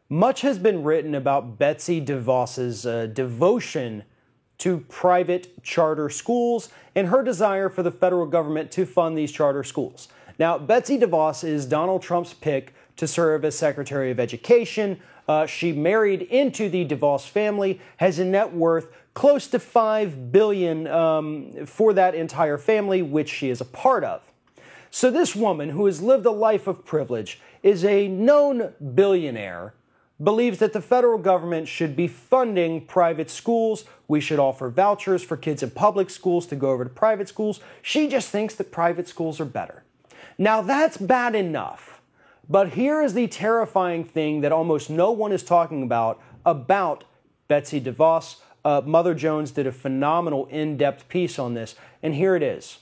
Much has been written about Betsy DeVos's devotion to private charter schools and her desire for the federal government to fund these charter schools. Now, Betsy DeVos is Donald Trump's pick to serve as Secretary of Education. She married into the DeVos family, has a net worth close to $5 billion for that entire family, which she is a part of. So this woman, who has lived a life of privilege, is a known billionaire, believes that the federal government should be funding private schools. We should offer vouchers for kids in public schools to go over to private schools. She just thinks that private schools are better. Now, that's bad enough. But here is the terrifying thing that almost no one is talking about Betsy DeVos. Mother Jones did a phenomenal in-depth piece on this, and here it is.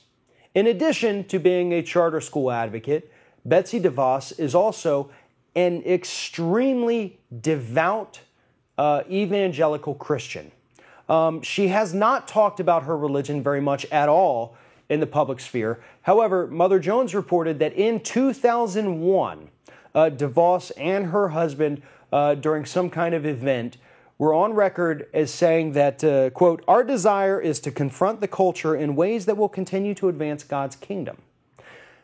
In addition to being a charter school advocate, Betsy DeVos is also an extremely devout evangelical Christian. She has not talked about her religion very much at all in the public sphere. However, Mother Jones reported that in 2001, DeVos and her husband, during some kind of event, were on record as saying that, quote, "Our desire is to confront the culture in ways that will continue to advance God's kingdom."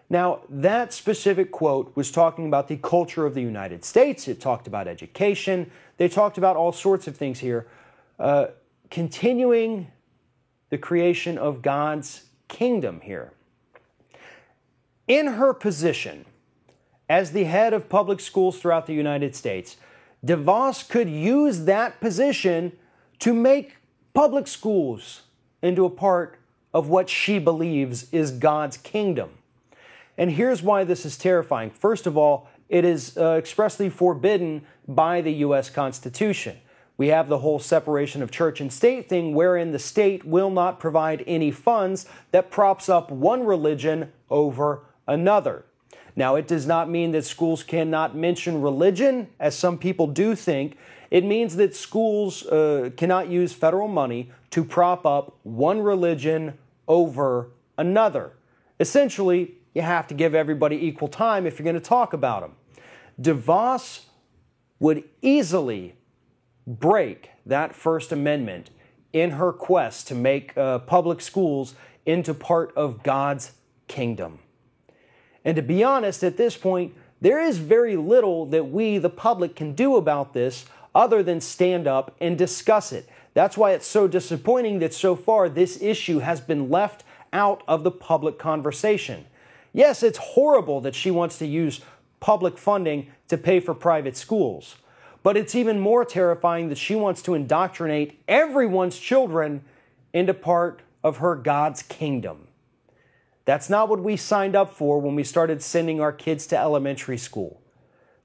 Now, that specific quote was talking about the culture of the United States. It talked about education. They talked about all sorts of things here. Continuing the creation of God's kingdom here. In her position as the head of public schools throughout the United States, DeVos could use that position to make public schools into a part of what she believes is God's kingdom. And here's why this is terrifying. First of all, it is expressly forbidden by the U.S. Constitution. We have the whole separation of church and state thing, wherein the state will not provide any funds that props up one religion over another. Now, it does not mean that schools cannot mention religion, as some people do think. It means that schools cannot use federal money to prop up one religion over another. Essentially, you have to give everybody equal time if you're going to talk about them. DeVos would easily break that First Amendment in her quest to make public schools into part of God's kingdom. And to be honest, at this point, there is very little that we, the public, can do about this other than stand up and discuss it. That's why it's so disappointing that so far this issue has been left out of the public conversation. Yes, it's horrible that she wants to use public funding to pay for private schools. But it's even more terrifying that she wants to indoctrinate everyone's children into part of her God's kingdom. That's not what we signed up for when we started sending our kids to elementary school.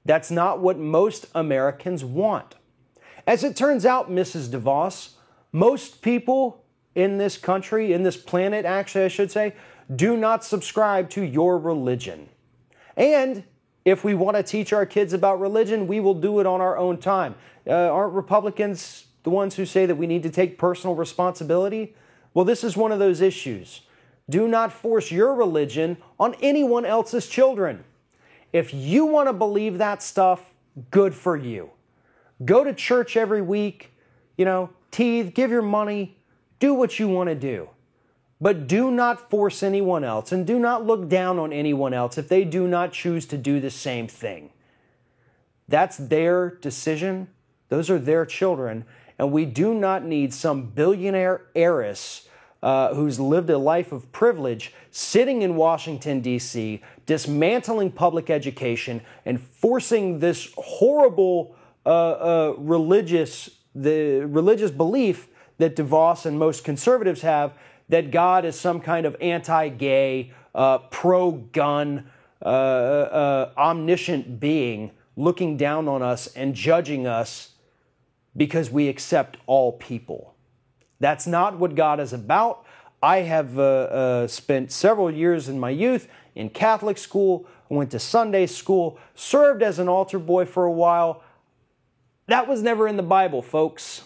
That's not what most Americans want. As it turns out, Mrs. DeVos, most people in this country, in this planet, actually, I should say, do not subscribe to your religion. And if we want to teach our kids about religion, we will do it on our own time. Aren't Republicans the ones who say that we need to take personal responsibility? Well, this is one of those issues. Do not force your religion on anyone else's children. If you want to believe that stuff, good for you. Go to church every week, tithe, give your money, do what you want to do. But do not force anyone else, and do not look down on anyone else if they do not choose to do the same thing. That's their decision. Those are their children. And we do not need some billionaire heiress who's lived a life of privilege sitting in Washington, D.C., dismantling public education and forcing this horrible religious belief that DeVos and most conservatives have, that God is some kind of anti-gay, pro-gun, omniscient being looking down on us and judging us because we accept all people. That's not what God is about. I have spent several years in my youth in Catholic school. I went to Sunday school, served as an altar boy for a while. That was never in the Bible, folks.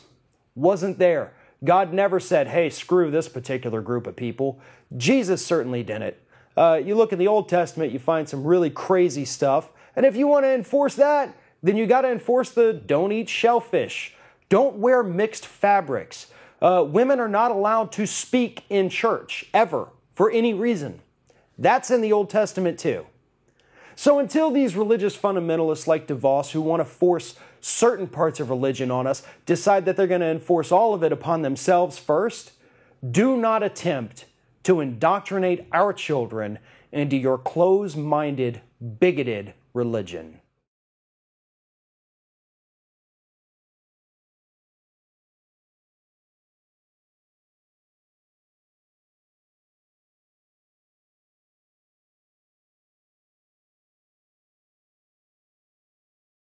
Wasn't there. God never said, hey, screw this particular group of people. Jesus certainly didn't. You look in the Old Testament, you find some really crazy stuff. And if you want to enforce that, then you got to enforce the don't eat shellfish, don't wear mixed fabrics. Women are not allowed to speak in church, ever, for any reason. That's in the Old Testament too. So until these religious fundamentalists like DeVos, who want to force certain parts of religion on us, decide that they're going to enforce all of it upon themselves first, do not attempt to indoctrinate our children into your closed-minded, bigoted religion.